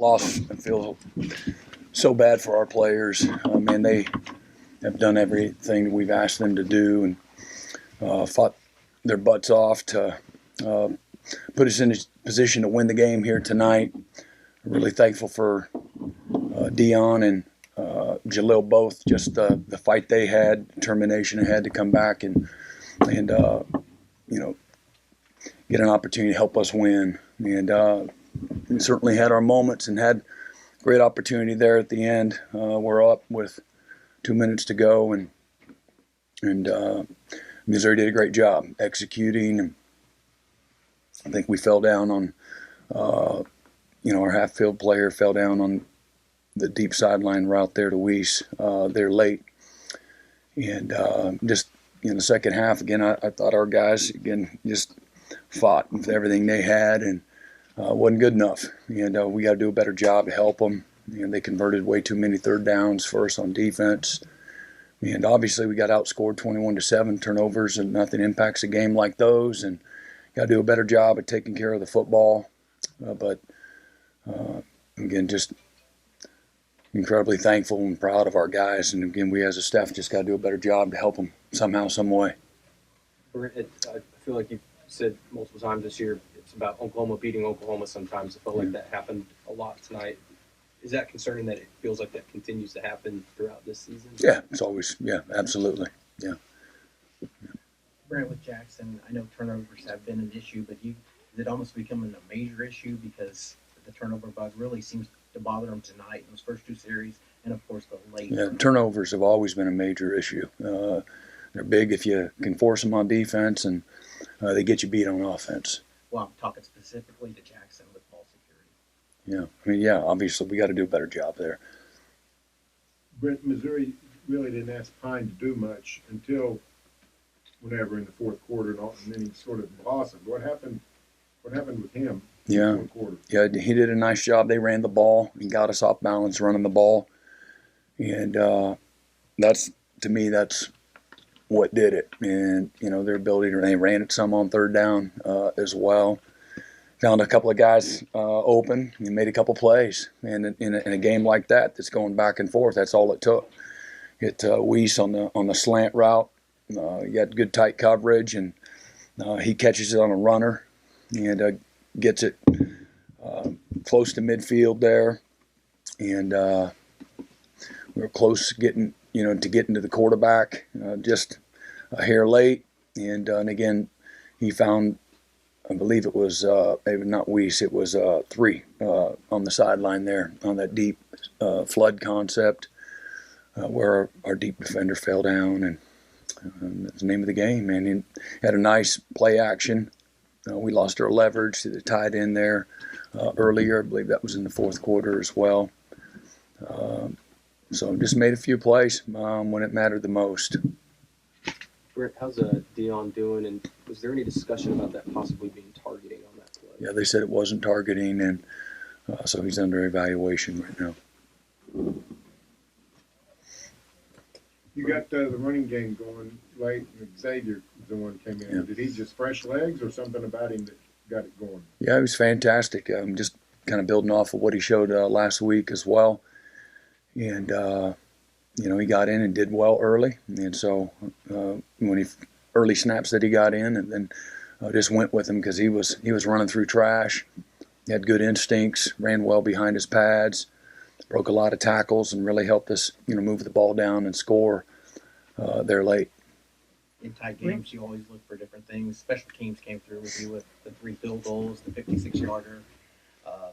loss. I feel so bad for our players. Man, they have done everything that we've asked them to do and fought their butts off to put us in a position to win the game here tonight. I'm really thankful for Dion and Jalil both, just the fight they had, determination they had to come back and get an opportunity to help us win. And we certainly had our moments and had great opportunity there at the end. We're up with 2 minutes to go, and Missouri did a great job executing. And I think we fell down on, our half-field player fell down on the deep sideline route there to Weiss there late. And just in the second half, again, I thought our guys, again, just fought with everything they had and wasn't good enough. And we got to do a better job to help them. And they converted way too many third downs for us on defense. And obviously we got outscored 21-7 turnovers, and nothing impacts a game like those. And got to do a better job of taking care of the football. But again, just incredibly thankful and proud of our guys. And again, we as a staff just got to do a better job to help them somehow, some way. I feel like you've said multiple times this year, it's about Oklahoma beating Oklahoma sometimes. I felt like that happened a lot tonight. Is that concerning that it feels like that continues to happen throughout this season? Yeah, it's always, absolutely. Yeah. Brent, with Jackson, I know turnovers have been an issue, but is it almost becoming a major issue because the turnover bug really seems to bother them tonight in those first two series, and of course the late. Yeah, turnovers have always been a major issue. They're big if you can force them on defense, and they get you beat on offense. Well, I'm talking specifically to Jackson with ball security. Yeah, obviously we got to do a better job there. Brent, Missouri really didn't ask Pine to do much until whenever in the fourth quarter, and then he sort of blossomed. What happened with him in the fourth quarter? Yeah, he did a nice job. They ran the ball and got us off balance running the ball. And that's what did it. And, their ability they ran it some on third down as well. Found a couple of guys open and made a couple plays. And in a game like that that's going back and forth, that's all it took. Hit Weiss on the slant route. You got good tight coverage, and he catches it on a runner and gets it close to midfield there. And we were close getting to the quarterback, just a hair late. And again, he found, I believe it was maybe not Weiss, it was 3 on the sideline there on that deep flood concept where our deep defender fell down, and that's the name of the game, man. He had a nice play action. We lost our leverage to the tight end there earlier. I believe that was in the fourth quarter as well. So just made a few plays when it mattered the most. Brent, how's Dion doing? And was there any discussion about that possibly being targeting on that play? Yeah, they said it wasn't targeting, and so he's under evaluation right now. You got the running game going late, and Xavier, the one came in. Yeah. Did he just fresh legs or something about him that got it going? Yeah, he was fantastic. Just kind of building off of what he showed last week as well. And, he got in and did well early. And so when early snaps that he got in, and then just went with him because he was running through trash. He had good instincts, ran well behind his pads, broke a lot of tackles, and really helped us, move the ball down and score there late. In tight games, you always look for different things. Special teams came through with you with the 3 field goals, the 56-yarder,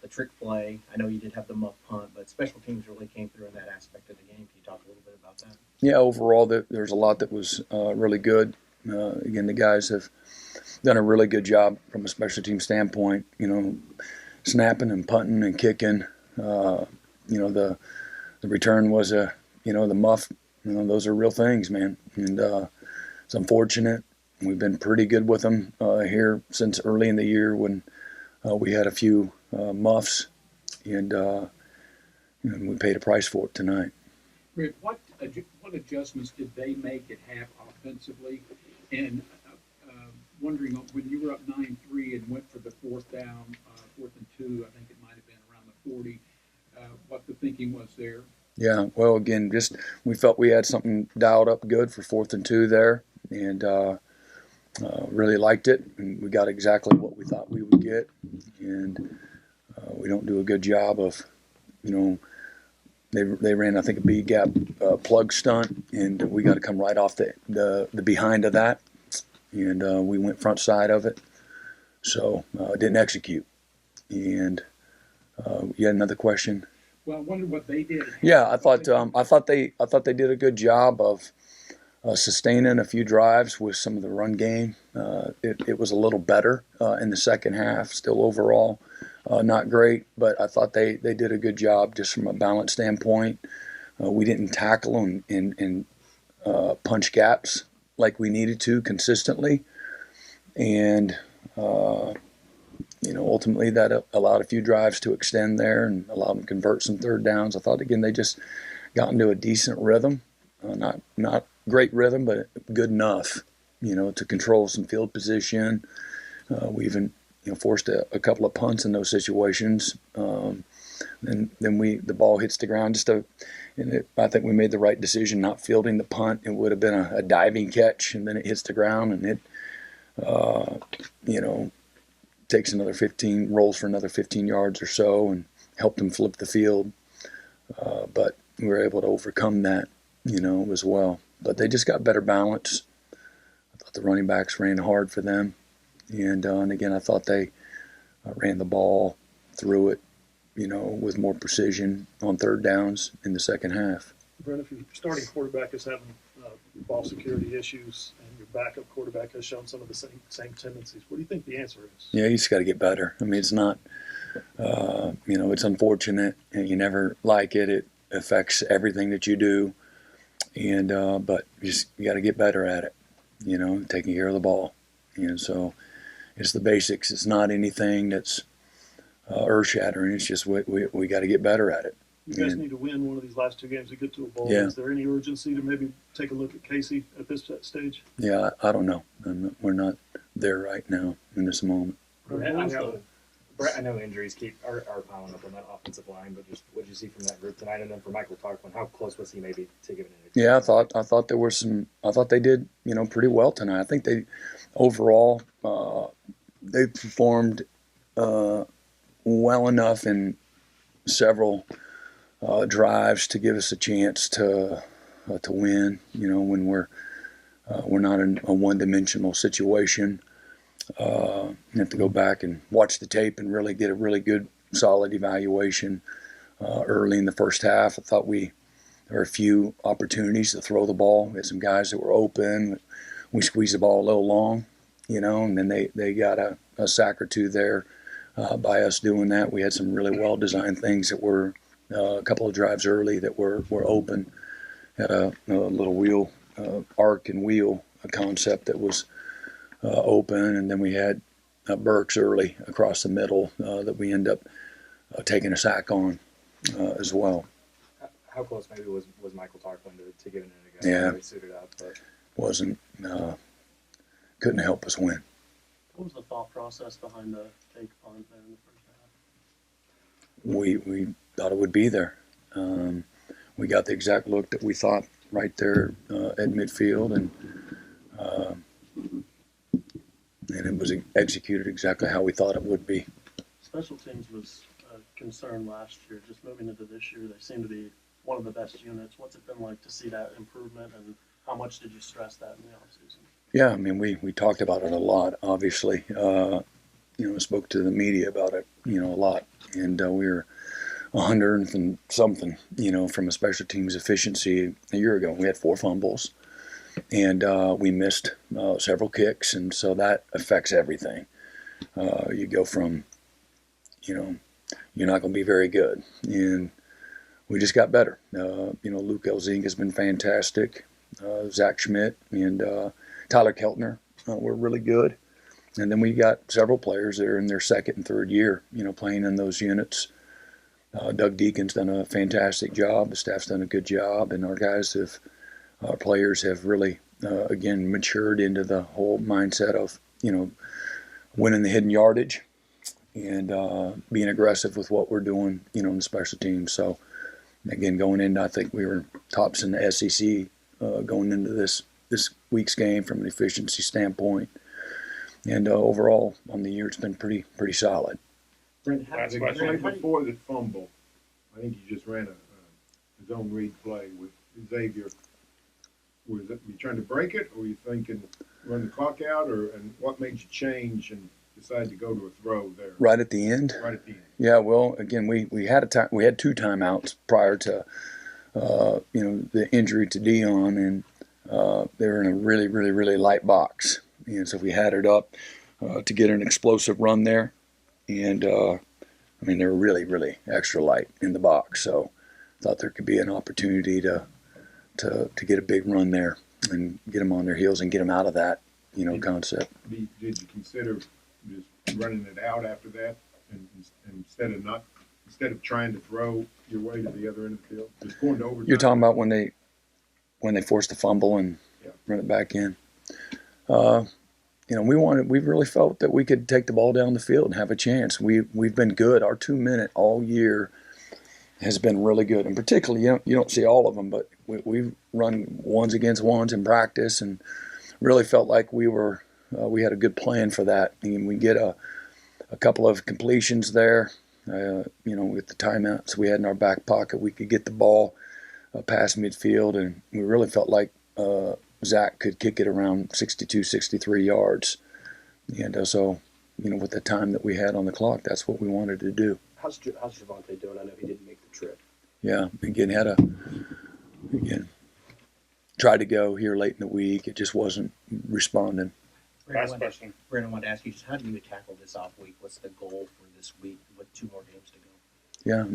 the trick play. I know you did have the muff punt, but special teams really came through in that aspect of the game. Can you talk a little bit about that? Yeah, overall, there's a lot that was really good. Again, the guys have done a really good job from a special team standpoint, snapping and punting and kicking. The return was the muff. Those are real things, man. And it's unfortunate. We've been pretty good with them here since early in the year when we had a few muffs, and we paid a price for it tonight. Rick, what adjustments did they make at half offensively? And wondering, when you were up 9-3 and went for the 4th and 2, I think it might have been around the 40, what the thinking was there. Yeah, well, again, just we felt we had something dialed up good for 4th and 2 there, and really liked it. And we got exactly what we thought we would get. And we don't do a good job of, you know, they ran, I think, a B gap plug stunt, and we got to come right off the behind of that, and we went front side of it, so didn't execute. And you had another question? Well, I wondered what they did. Yeah, I thought they did a good job of sustaining a few drives with some of the run game. It was a little better in the second half. Still overall not great, but I thought they did a good job just from a balance standpoint. We didn't tackle and punch gaps like we needed to consistently, and ultimately that allowed a few drives to extend there and allowed them to convert some third downs. I thought, again, they just got into a decent rhythm, not great rhythm, but good enough, to control some field position. We even, forced a couple of punts in those situations. And then the ball hits the ground. I think we made the right decision not fielding the punt. It would have been a diving catch, and then it hits the ground, and it, takes rolls for another 15 yards or so, and helped them flip the field. But we were able to overcome that, as well. But they just got better balance. I thought the running backs ran hard for them. And again, I thought they ran the ball, threw it, with more precision on third downs in the second half. Brent, if your starting quarterback is having ball security issues and your backup quarterback has shown some of the same tendencies, what do you think the answer is? Yeah, you just got to get better. I mean, it's not, it's unfortunate, and you never like it. It affects everything that you do, and but you got to get better at it. Taking care of the ball, and so it's the basics. It's not anything that's earth-shattering. It's just we got to get better at it. You guys need to win one of these last two games to get to a bowl. Yeah. Is there any urgency to maybe take a look at Casey at this stage? Yeah, I don't know. We're not there right now in this moment. Brent, I know injuries are piling up on that offensive line, but just what did you see from that group tonight? And then for Michael Tarquin, how close was he maybe to giving it? Yeah, I thought there were some. I thought they did pretty well tonight. I think they overall they performed well enough in several drives to give us a chance to win. When we're not in a one-dimensional situation. You have to go back and watch the tape and really get a really good, solid evaluation early in the first half. I thought there were a few opportunities to throw the ball. We had some guys that were open. We squeezed the ball a little long, and then they got a sack or two there by us doing that. We had some really well-designed things that were a couple of drives early that were open. Had a little wheel, arc and wheel concept that was open, and then we had Burks early across the middle that we end up taking a sack on as well. How close maybe was Michael Tarquin to giving it a go? Yeah. He suited up, but Wasn't couldn't help us win. What was the thought process behind the fake punt there in the first half? We thought it would be there. We got the exact look that we thought right there at midfield, and it was executed exactly how we thought it would be. Special teams was a concern last year. Just moving into this year, they seem to be one of the best units. What's it been like to see that improvement, and how much did you stress that in the offseason? Yeah, I mean, we talked about it a lot, obviously. Spoke to the media about it, a lot. And we were 100th and something, from a special teams efficiency a year ago. We had 4 fumbles, and we missed several kicks, and so that affects everything. You go from, you're not going to be very good. And we just got better. Luke Elzing has been fantastic. Zach Schmidt and Tyler Keltner were really good. And then we got several players that are in their second and third year, playing in those units. Doug Deacon's done a fantastic job. The staff's done a good job. And our players have really, again, matured into the whole mindset of, winning the hidden yardage. and being aggressive with what we're doing, in the special teams. So again, going in, I think we were tops in the SEC going into this week's game from an efficiency standpoint. And overall, on the year, it's been pretty solid. Brent, how, Right before the fumble, I think you just ran a zone read play with Xavier. Was it, you trying to break it, or were you thinking run the clock out, and what made you change and decide to go to a throw there? Right at the end? Right at the end. Yeah, well, again, we had we had 2 timeouts prior to the injury to Dion, and they were in a really light box, and so we had it up to get an explosive run there, and they were really extra light in the box, so thought there could be an opportunity to get a big run there and get them on their heels and get them out of that concept. Did you consider just running it out after that, and instead of trying to throw your way to the other end of the field, just going to overtime? You're talking about when they forced the fumble and run it back in. We really felt that we could take the ball down the field and have a chance. We've been good. Our 2-minute all year has been really good, and particularly you don't see all of them, but we've run ones against ones in practice, and really felt like we had a good plan for that. And we get a couple of completions there, with the timeouts we had in our back pocket, we could get the ball past midfield, and we really felt like Zach could kick it around 62, 63 yards. And so, with the time that we had on the clock, that's what we wanted to do. How's Javante doing? I know he didn't make the trip. Yeah, tried to go here late in the week. It just wasn't responding. Last question. Brandon, I wanted to ask you, just how do you tackle this off week? What's the goal for this week with 2 more games to go? Yeah,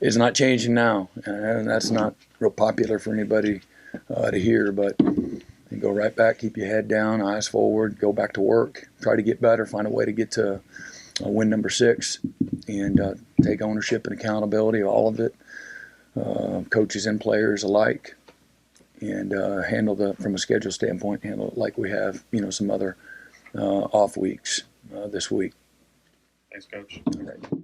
it's not changing now, and that's not real popular for anybody to hear, but you go right back, keep your head down, eyes forward, go back to work, try to get better, find a way to get to win number 6, and take ownership and accountability of all of it, coaches and players alike, and from a schedule standpoint, handle it like we have, some other off weeks this week. Thanks, Coach. All right.